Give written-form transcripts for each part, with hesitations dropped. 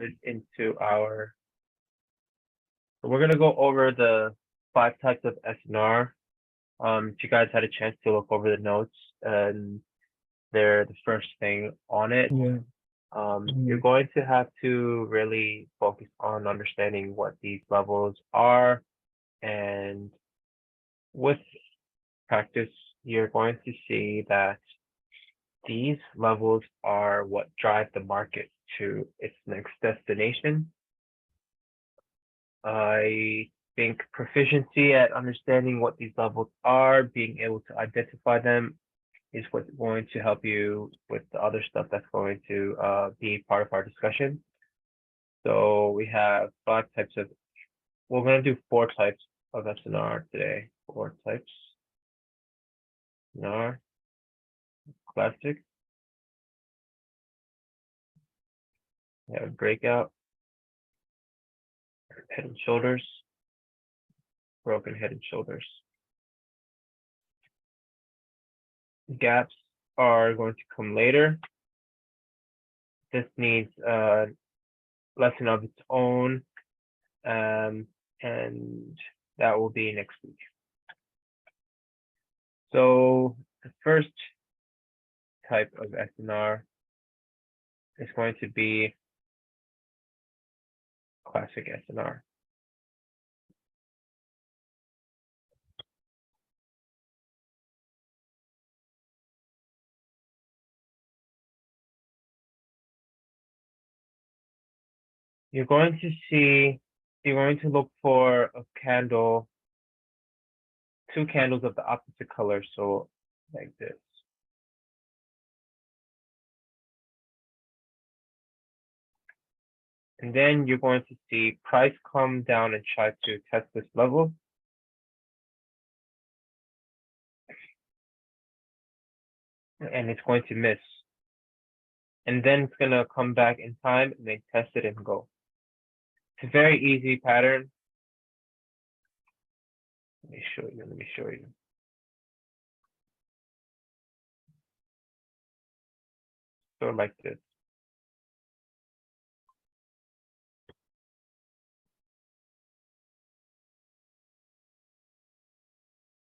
into our, so we're gonna go over the 5 types of SNR. If you guys had a chance to look over the notes, and they're the first thing on it. Yeah. You're going to have to really focus on understanding what these levels are, and with practice, you're going to see that these levels are what drive the market to its next destination. I think proficiency at understanding what these levels are, being able to identify them, is what's going to help you with the other stuff that's going to be part of our discussion. So we have 5 types of, we're going to do 4 types of SNR today. 4 types. SNR, classic. We have breakout, head and shoulders, broken head and shoulders. Gaps are going to come later. This needs a lesson of its own, and that will be next week. So the first type of SNR is going to be classic SNR. You're going to look for a candle, 2 candles of the opposite color, so like this. And then you're going to see price come down and try to test this level. And it's going to miss. And then it's going to come back in time and then test it and go. It's a very easy pattern. Let me show you. So like this.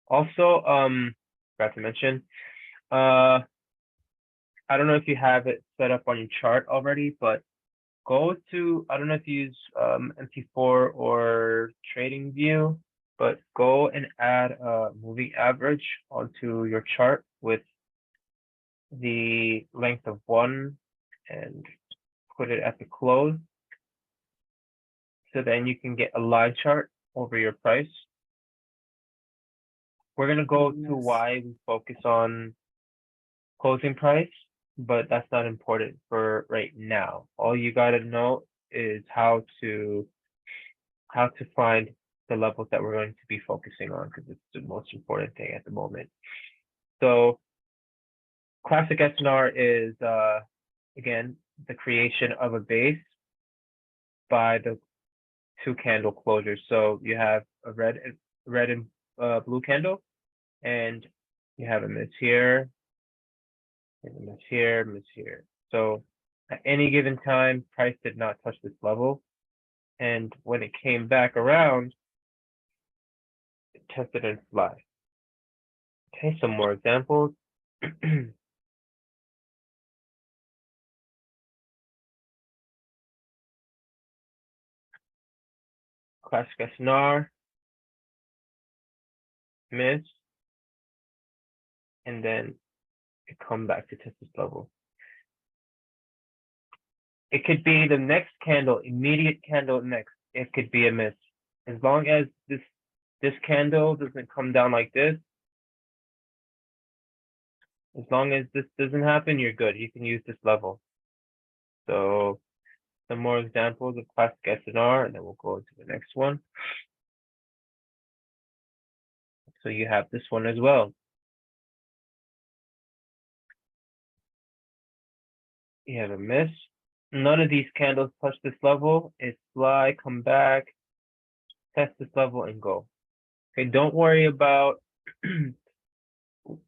Also, forgot to mention, I don't know if you have it set up on your chart already, but go to, I don't know if you use MT4 or TradingView, but go and add a moving average onto your chart with the length of 1 and put it at the close. So then you can get a line chart over your price. We're going to go to why we focus on closing price, but that's not important for right now. All you got to know is how to find the levels that we're going to be focusing on, because it's the most important thing at the moment. So classic SNR is, again, the creation of a base by the 2 candle closures. So you have a red and blue candle, and you have a miss here, and a miss here, miss here. So at any given time, price did not touch this level. And when it came back around, it tested and fly. Okay, some more examples. Classic SNR, miss, and then it come back to test this level. It could be the next candle, immediate candle next. It could be a miss. As long as this candle doesn't come down like this, as long as this doesn't happen, you're good. You can use this level. So some more examples of classic SNR, and then we'll go to the next one. So you have this one as well. You have a miss. None of these candles touch this level. It's fly, come back, test this level, and go. Okay, don't worry about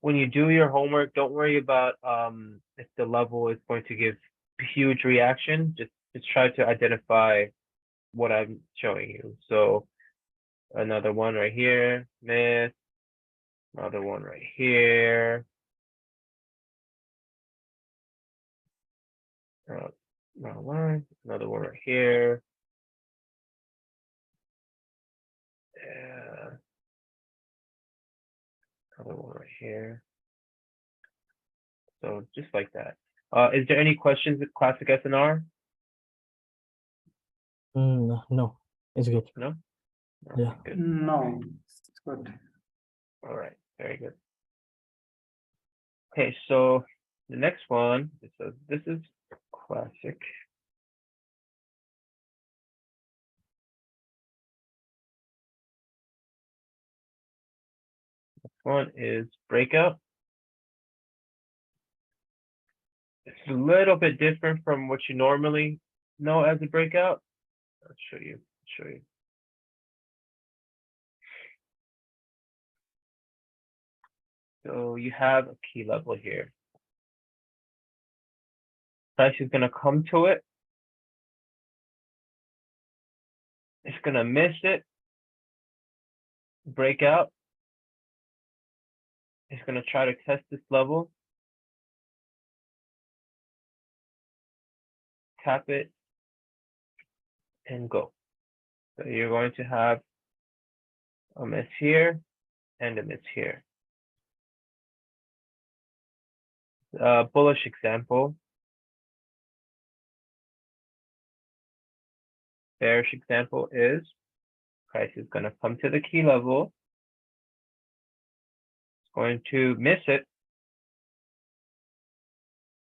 when you do your homework, don't worry about if the level is going to give huge reaction. Just just try to identify what I'm showing you. So another one right here, miss, another one right here. Another one right here. Yeah. Another one right here. So just like that. Is there any questions with classic SNR? No, it's good. No? Yeah. Okay, good. No, it's good. All right, very good. Okay, so the next one, so this is classic. Next one is breakout. It's a little bit different from what you normally know as a breakout. I'll show you. So you have a key level here. Price is going to come to it. It's going to miss it. Breakout. It's going to try to test this level. Tap it and go. So you're going to have a miss here and a miss here. Bullish example. Bearish example is price is going to come to the key level. It's going to miss it.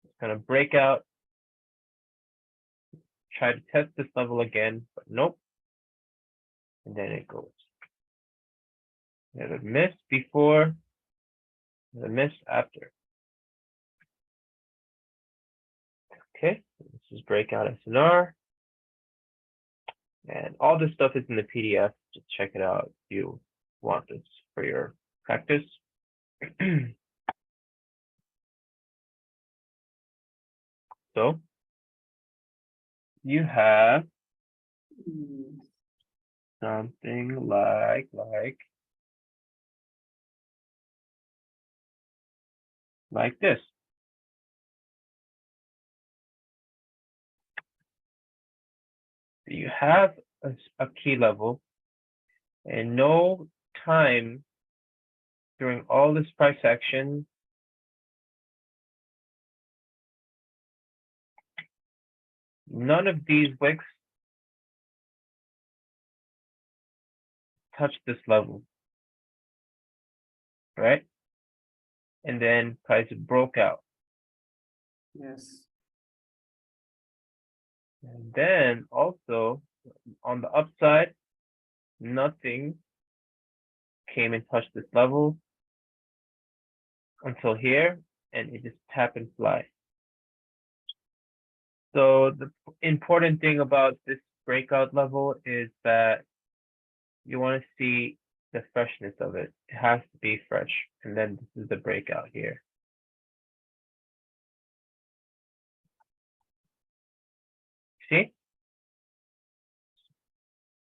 It's going to break out. Try to test this level again, but nope. And then it goes. You have a miss before, and a miss after. Okay, this is breakout SNR. And all this stuff is in the PDF. Just check it out if you want this for your practice. So you have something like this. You have a key level, and no time during all this price action none of these wicks touch this level, right? And then price broke out. Yes. And then also on the upside, nothing came and touched this level until here, and it just tap and fly. So the important thing about this breakout level is that you want to see the freshness of it. It has to be fresh. And then this is the breakout here. See?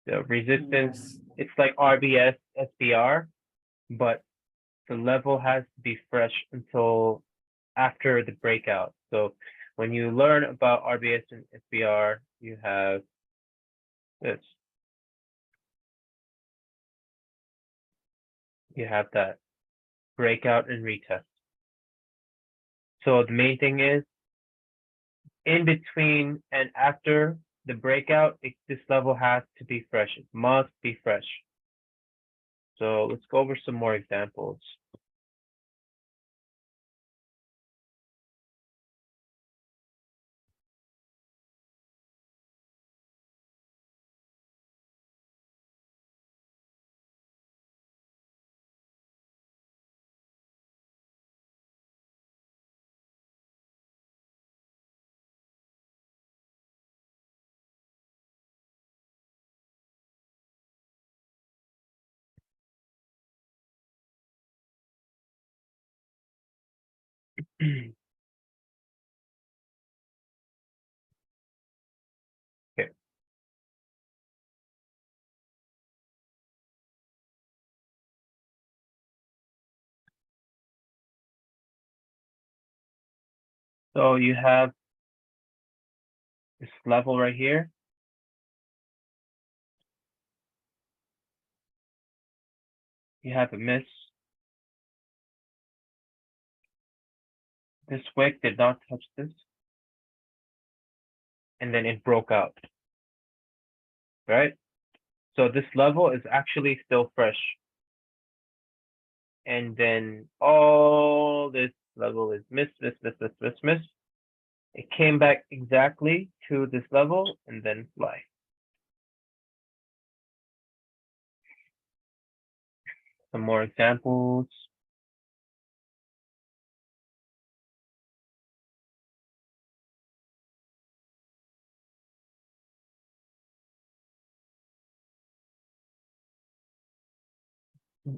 The resistance, Yes. it's like RBS, SBR, but the level has to be fresh until after the breakout. So when you learn about RBS and SBR, you have this. You have that breakout and retest. So the main thing is in between and after the breakout, this level has to be fresh. It must be fresh. So let's go over some more examples. So you have this level right here. You have a miss. This wick did not touch this. And then it broke out. Right? So this level is actually still fresh. And then all this level is miss, miss, miss, miss, miss, miss. It came back exactly to this level and then fly. Some more examples. I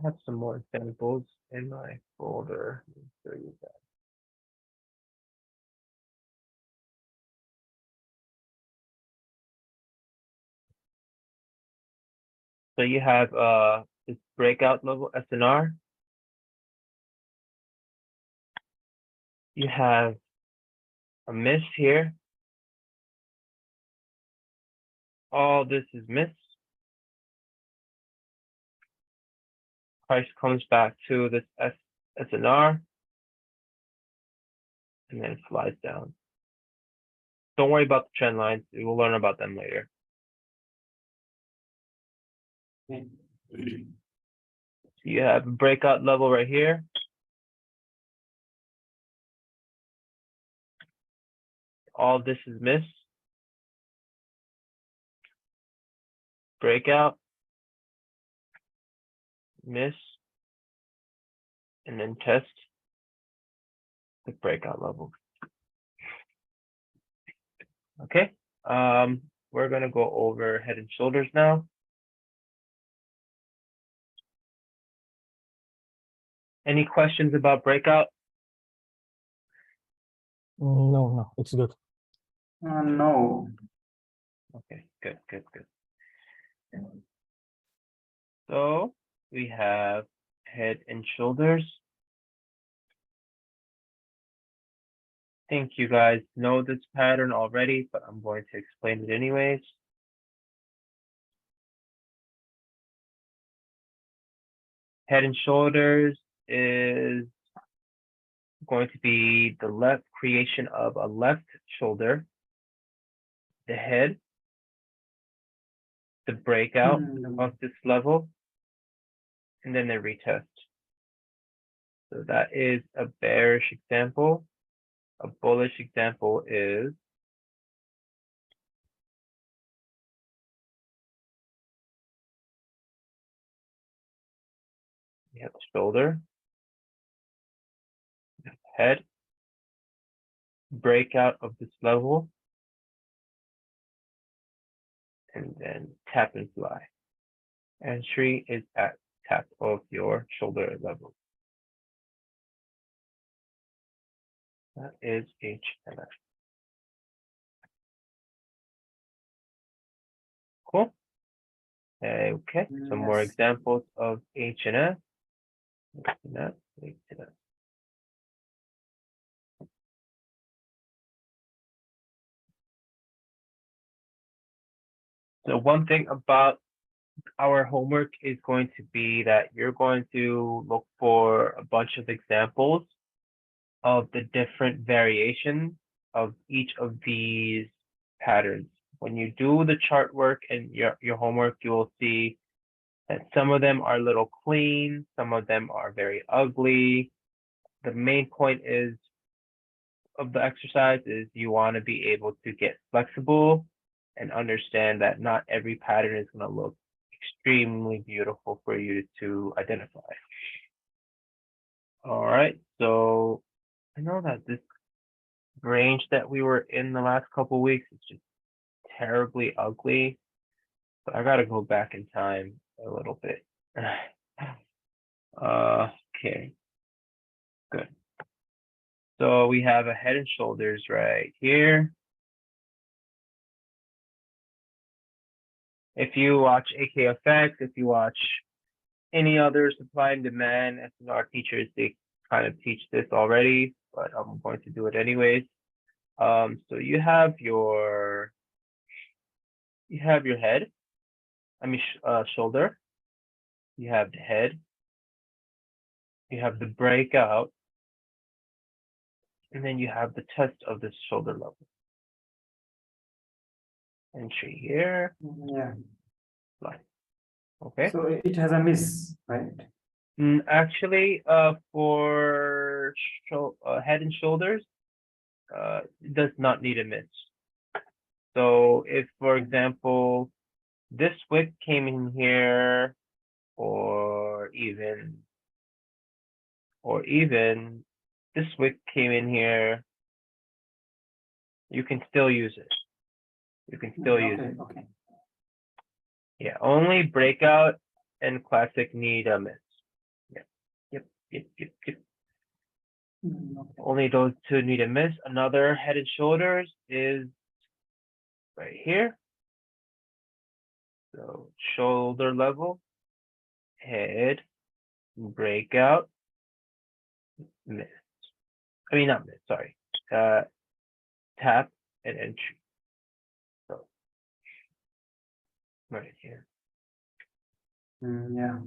have some more examples in my folder. Let me show you that. So you have this breakout level SNR. You have a miss here. All this is miss. Price comes back to this SNR and then it slides down. Don't worry about the trend lines. We will learn about them later. Okay. So you have a breakout level right here. All this is miss. Breakout. Miss. And then test the breakout level. Okay. We're gonna go over head and shoulders now. Any questions about breakout? No, it's good. No. Okay, good. So we have head and shoulders. I think you guys know this pattern already, but I'm going to explain it anyways. Head and shoulders is going to be the left creation of a left shoulder, the head, the breakout of this level, and then the retest. So that is a bearish example. A bullish example is we have the shoulder, head, breakout of this level, and then tap and fly. Entry is at tap of your shoulder level. That is HNF. Cool. Okay, some more Yes. examples of HNF. HNF. So one thing about our homework is going to be that you're going to look for a bunch of examples of the different variations of each of these patterns. When you do the chart work and your homework, you will see that some of them are a little clean, some of them are very ugly. The main point is of the exercise is you want to be able to get flexible and understand that not every pattern is going to look extremely beautiful for you to identify. All right, so I know that this range that we were in the last couple of weeks is just terribly ugly, but I gotta go back in time a little bit. Okay, good. So we have a head and shoulders right here. If you watch AKFX, if you watch any other supply and demand SNR teachers, they kind of teach this already, but I'm going to do it anyways. So you have your head, shoulder, you have the head, you have the breakout, and then you have the test of the shoulder level. Entry here, Yeah, line. Okay. so it has a miss, right? Actually, for head and shoulders, it does not need a miss. So if, for example, this wick came in here, or even this wick came in here, you can still use it. You can still use it. Okay. Yeah, only breakout and classic need a miss. Yep. Okay. Only those two need a miss. Another head and shoulders is right here. So shoulder level, head, breakout, miss. I mean, not miss, sorry. Tap and entry. So right here. Yeah.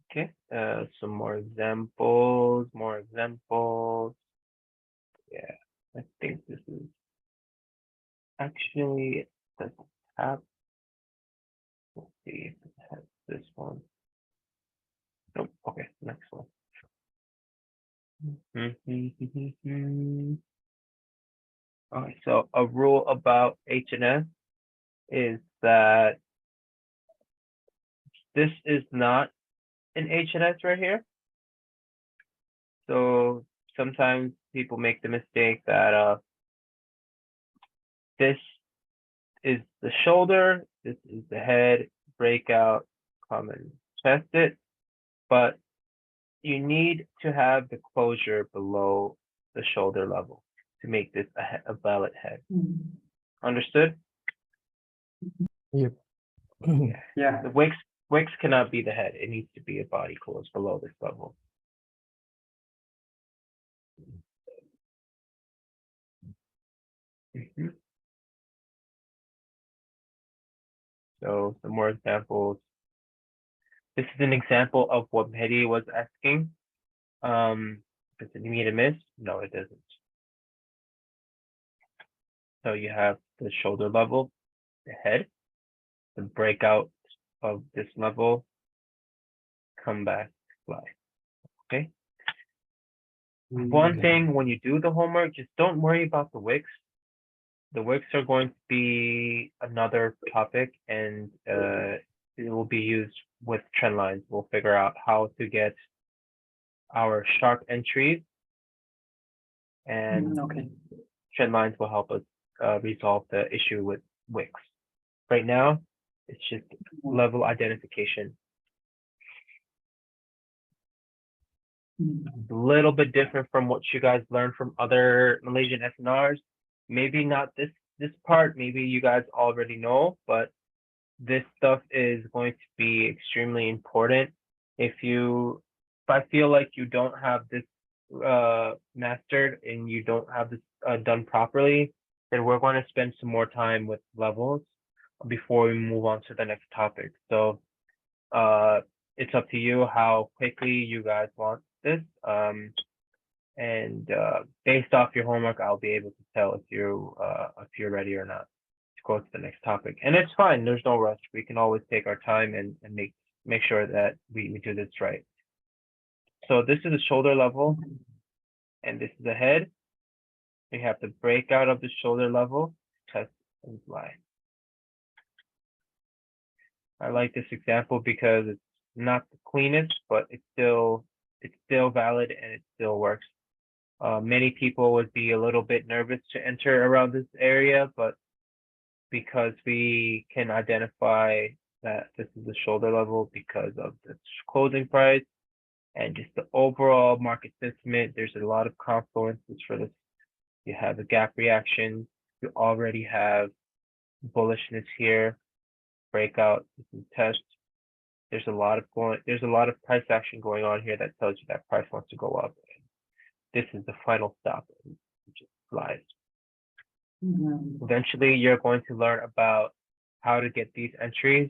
Okay, some more examples, Yeah, I think this is actually the tap. Let's see if it has this one. Nope, okay, next one. Okay, so a rule about HNS is that this is not an HNS right here. So sometimes people make the mistake that this is the shoulder, this is the head, breakout, come and test it, but you need to have the closure below the shoulder level to make this a valid head. Understood? Yep. Yeah. The wicks cannot be the head. It needs to be a body close below this level. So some more examples. This is an example of what Mehdi was asking. Does it need a miss? No, it doesn't. So you have the shoulder level, the head, the breakout of this level, come back, fly. Okay. One thing when you do the homework, just don't worry about the wicks. The wicks are going to be another topic, and it will be used with trend lines. We'll figure out how to get our sharp entries, and Okay. trend lines will help us resolve the issue with wicks. Right now, it's just level identification. A little bit different from what you guys learned from other Malaysian SNRs. Maybe not this part, maybe you guys already know, but this stuff is going to be extremely important. If I feel like you don't have this mastered and you don't have this done properly, then we're going to spend some more time with levels before we move on to the next topic. So it's up to you how quickly you guys want this. And based off your homework, I'll be able to tell if you're ready or not to go to the next topic. And it's fine. There's no rush. We can always take our time and make sure that we do this right. So this is the shoulder level, and this is the head. We have the breakout of the shoulder level, test and fly. I like this example because it's not the cleanest, but it's still valid and it still works. Many people would be a little bit nervous to enter around this area, but because we can identify that this is the shoulder level because of the closing price and just the overall market sentiment. There's a lot of confluences for this. You have a gap reaction. You already have bullishness here, breakout, this is test. There's a lot of price action going on here that tells you that price wants to go up. This is the final stop, which is flies. Eventually, you're going to learn about how to get these entries.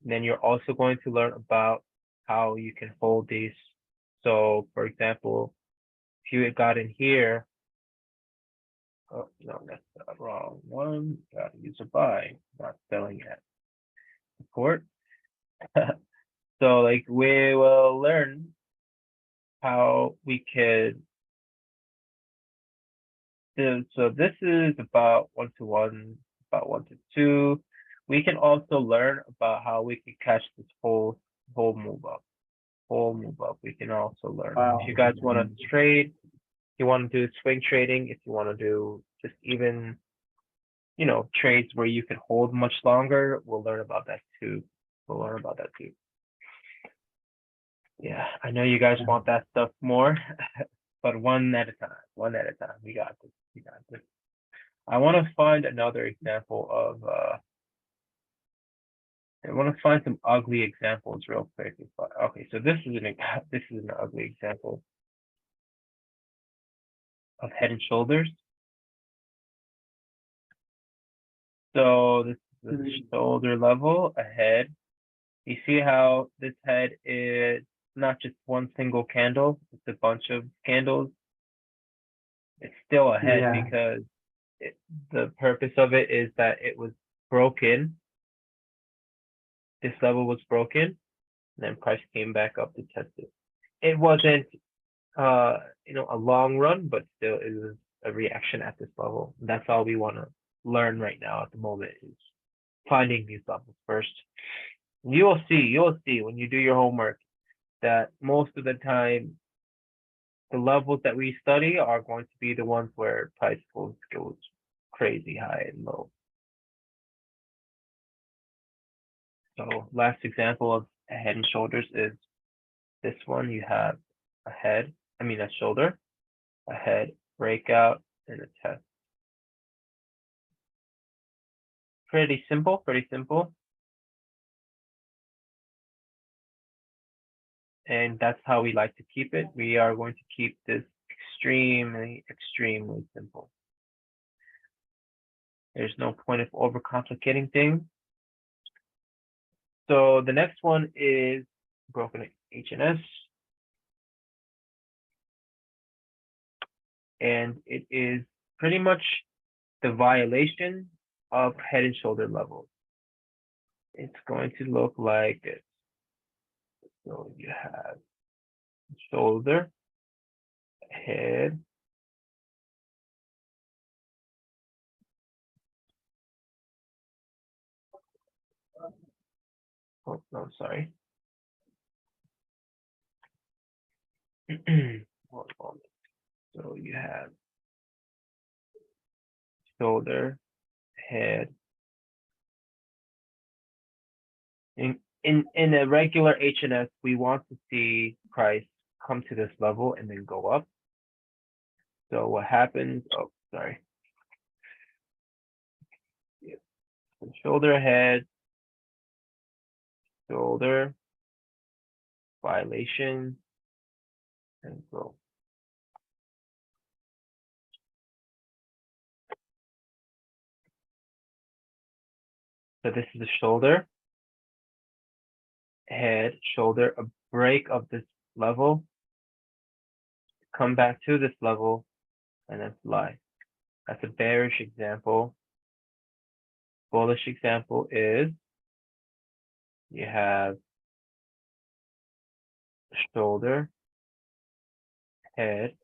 And then you're also going to learn about how you can hold these. So, for example, if you had got in here, oh no, that's the wrong one. Got to use a buy, not selling at support. So, like, we will learn how we could. So this is about 1-to-1, about 1-to-2. We can also learn about how we can catch this whole move up. We can also learn. If you guys want to trade, you want to do swing trading, if you want to do just even, trades where you can hold much longer, we'll learn about that too. Yeah, I know you guys want that stuff more, but one at a time. We got this. I want to find another example of, I want to find some ugly examples real quick. Okay, so this is an ugly example of head and shoulders. So this is the shoulder level ahead. You see how this head is not just one single candle, it's a bunch of candles. It's still a head because the purpose of it is that it was broken. This level was broken, and then price came back up to test it. It wasn't, a long run, but still it was a reaction at this level. That's all we want to learn right now at the moment is finding these levels first. You'll see when you do your homework that most of the time, the levels that we study are going to be the ones where price goes crazy high and low. So last example of a head and shoulders is this one. You have a shoulder, a head, breakout, and a test. Pretty simple. And that's how we like to keep it. We are going to keep this extremely simple. There's no point of overcomplicating things. So the next one is broken HNS. And it is pretty much the violation of head and shoulder levels. It's going to look like this. So you have shoulder, head, oh no, sorry. One moment. So you have shoulder, head. In a regular HNS, we want to see price come to this level and then go up. So what happens? Oh, sorry. Yeah. So shoulder, head, shoulder, violation, and go. So this is the shoulder, head, shoulder, a break of this level, come back to this level, and then fly. That's a bearish example. Bullish example is you have shoulder, head,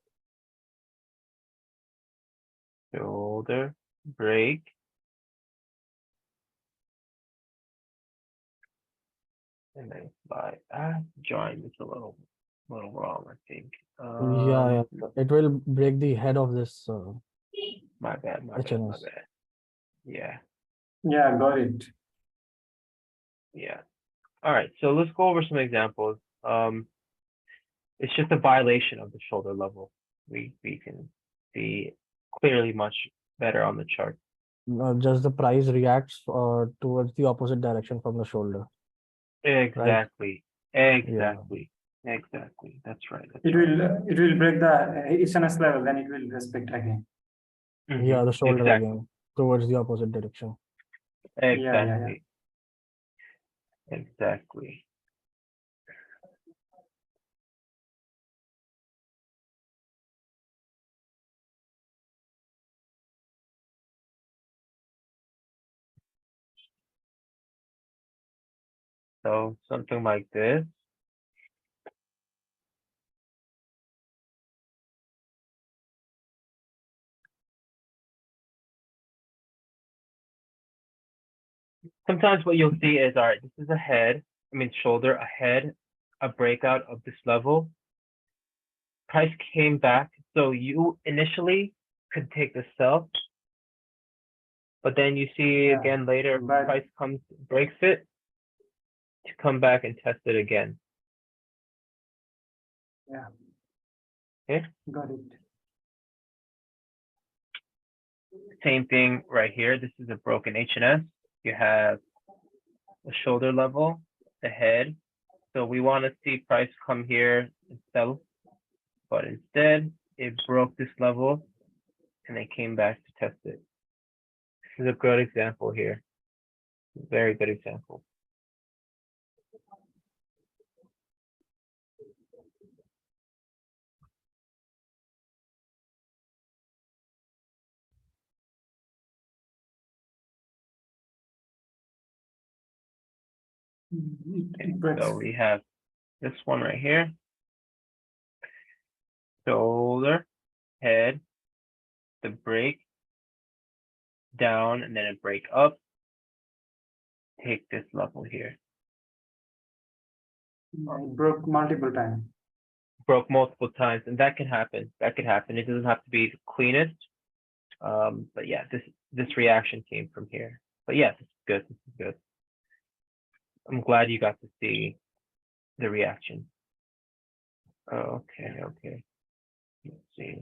shoulder, break, and then fly. Drawing is a little wrong, I think. Yeah, it will break the head of this. My bad. HNS. Yeah. Yeah, got it. Yeah. All right. So let's go over some examples. It's just a violation of the shoulder level. We can see clearly much better on the chart. Just the price reacts towards the opposite direction from the shoulder. Exactly. Exactly. Exactly. That's right. That's It right. will break the HNS level, then it will respect again. Yeah, the shoulder Exactly. again towards the opposite direction. Exactly. Exactly. So something like this. Sometimes what you'll see is, all right, this is a head, shoulder, a head, a breakout of this level. Price came back. So you initially could take the sell, but then you see Yeah, again later, but- price comes, breaks it to come back and test it again. Yeah. Okay. Got it. Same thing right here. This is a broken HNS. You have a shoulder level, the head. So we want to see price come here and sell, but instead it broke this level and it came back to test it. This is a good example here. Very good example. It breaks. So we have this one right here. Shoulder, head, the break, down, and then a break up. Take this level here. It broke multiple times. Broke multiple times, and that can happen. That could happen. It doesn't have to be the cleanest. But yeah, this reaction came from here. But yeah, this is good. This is good. I'm glad you got to see the reaction. Okay, okay. Let's see.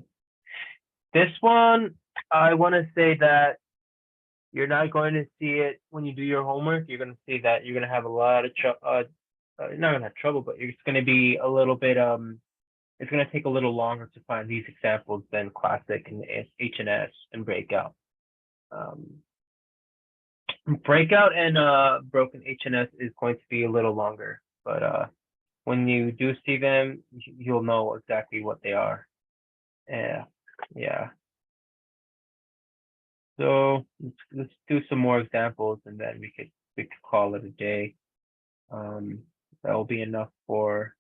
This one, I want to say that you're not going to see it when you do your homework. You're going to see that you're going to have a lot of trouble. You're not going to have trouble, but it's going to be a little bit it's going to take a little longer to find these examples than classic and HNS and breakout. Breakout and broken HNS is going to be a little longer, but when you do see them, you'll know exactly what they are. Yeah. So let's do some more examples, and then we could call it a day. That will be enough for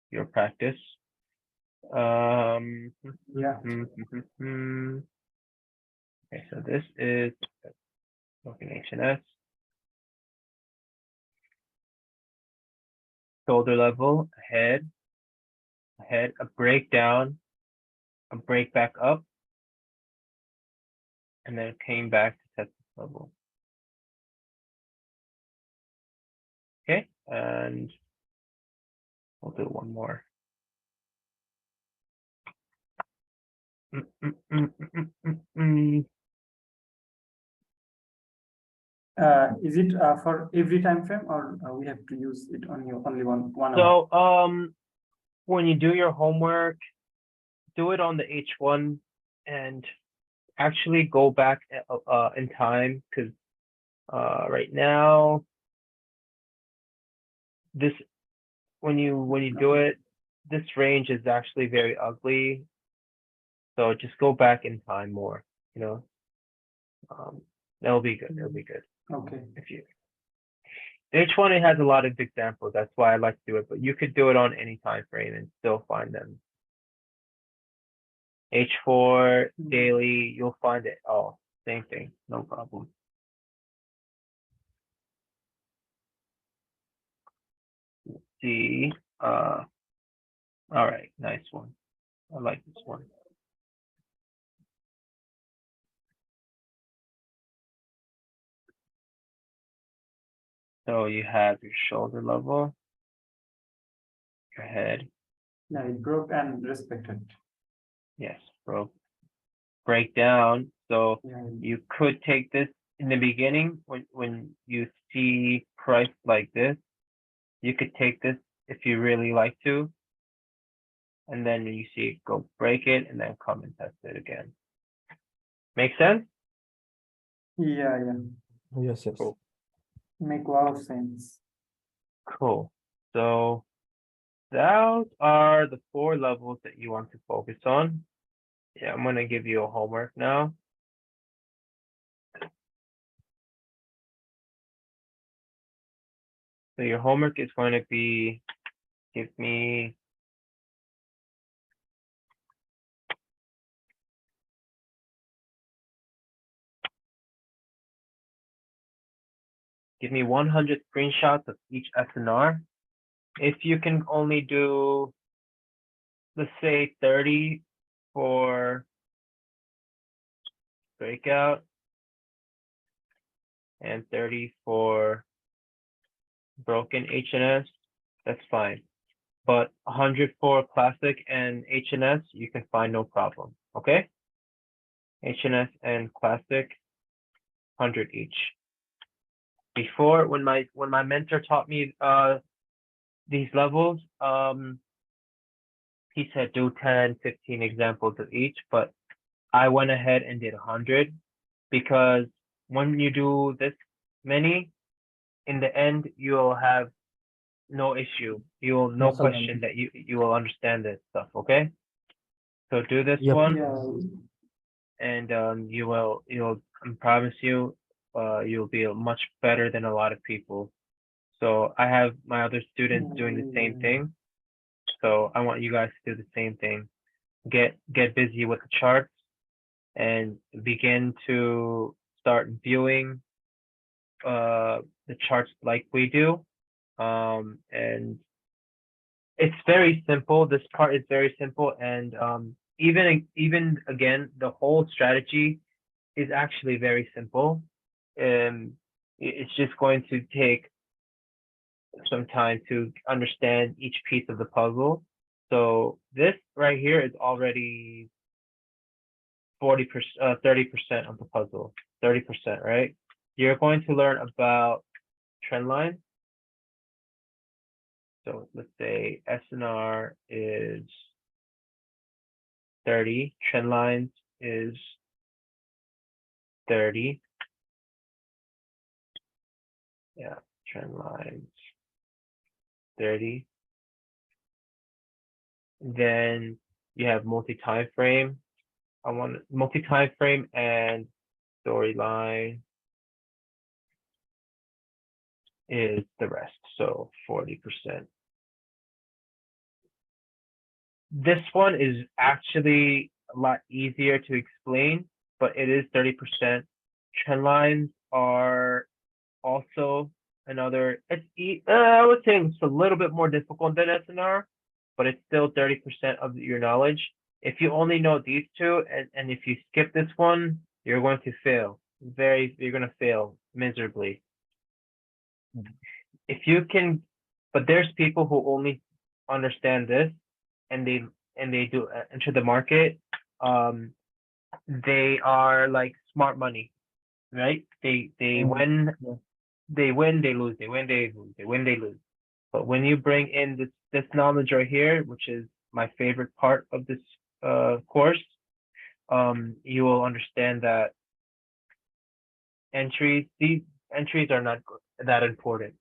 your practice. Yeah. Okay, so this is broken HNS. Shoulder level, head, a breakdown, a break back up, and then it came back to test this level. Okay, and we'll do one more. Is it for every time frame, or we have to use it only one hour? So when you do your homework, do it on the H1 and actually go back in time, because right now this when you do it, this range is actually very ugly. So just go back in time more, that'll be good. That'll be good. Okay. If you H1, it has a lot of examples. That's why I like to do it, but you could do it on any time frame and still find them. H4 daily, you'll find it all. Same thing, no problem. Let's see. All right, nice one. I like this one. So you have your shoulder level, your head, Yeah, it broke and respected. Yes, bro. Break down. So Yeah, you could take this in the beginning when you see price like this. You could take this if you really like to. And then when you see it, go break it and then come and test it again. Make sense? yeah, Yes, yes. Cool. make a lot of sense. Cool. So those are the 4 levels that you want to focus on. Yeah, I'm gonna give you a homework now. So your homework is going to be, give me give me 100 screenshots of each SNR. If you can only do, let's say 30 for breakout and 30 for broken HNS, that's fine. But 100 for classic and HNS, you can find no problem. Okay? HNS and classic, 100 each. Before, when my mentor taught me these levels, he said do 10, 15 examples of each, but I went ahead and did 100 because when you do this many, in the end, you'll have no issue. You'll no Muscle question that you will understand this stuff. Okay, so do this Yep. one, Yeah, and you'll I promise you, you'll be much better than a lot of people. So I have my other students doing the same thing. So I want you guys to do the same thing. Get busy with the charts and begin to start viewing the charts like we do. And it's very simple. This part is very simple, and even again, the whole strategy is actually very simple. It's just going to take some time to understand each piece of the puzzle. So this right here is already 30% of the puzzle, 30%, right? You're going to learn about trend line. So let's say SNR is 30, trend lines is 30. Yeah, trend lines 30. Then you have multi-time frame. I want multi-time frame and storyline is the rest, so 40%. This one is actually a lot easier to explain, but it is 30%. Trend lines are also another, I would say it's a little bit more difficult than SNR, but it's still 30% of your knowledge. If you only know these two, and if you skip this one, you're going to fail. You're going to fail miserably. If you can, but there's people who only understand this and they do enter the market. They are like smart money, right? They win, they win, they lose, they win, they lose, they win, they lose. But when you bring in this knowledge right here, which is my favorite part of this course, you will understand that these entries are not that important.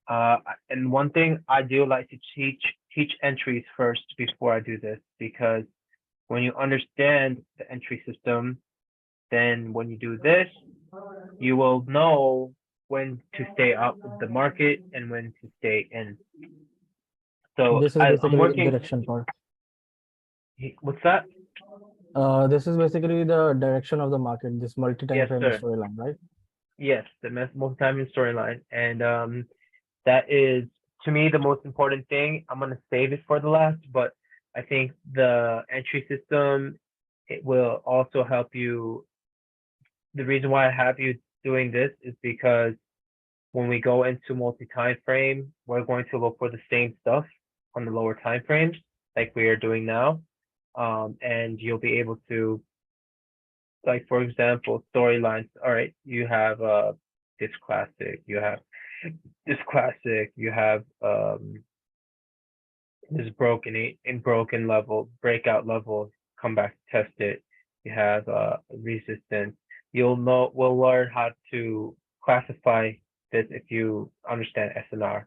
And one thing I do like to teach entries first before I do this, because when you understand the entry system, then when you do this, you will know when to stay out of the market and when to stay in. So This is I'm basically working. direction part. What's that? This is basically the direction of the market, this multi-time Yes, frame sir. storyline, right? Yes, the multi-time storyline, and that is to me the most important thing. I'm gonna save it for the last, but I think the entry system, it will also help you. The reason why I have you doing this is because when we go into multi-time frame, we're going to look for the same stuff on the lower time frames, like we are doing now. And you'll be able to, like, for example, storylines. All right, you have this classic, you have this classic, you have this broken level, breakout level, come back to test it. You have resistance. We'll learn how to classify this if you understand SNR.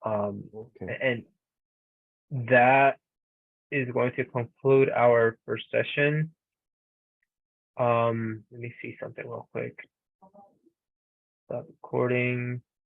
Okay. And that is going to conclude our first session. Let me see something real quick. Stop recording.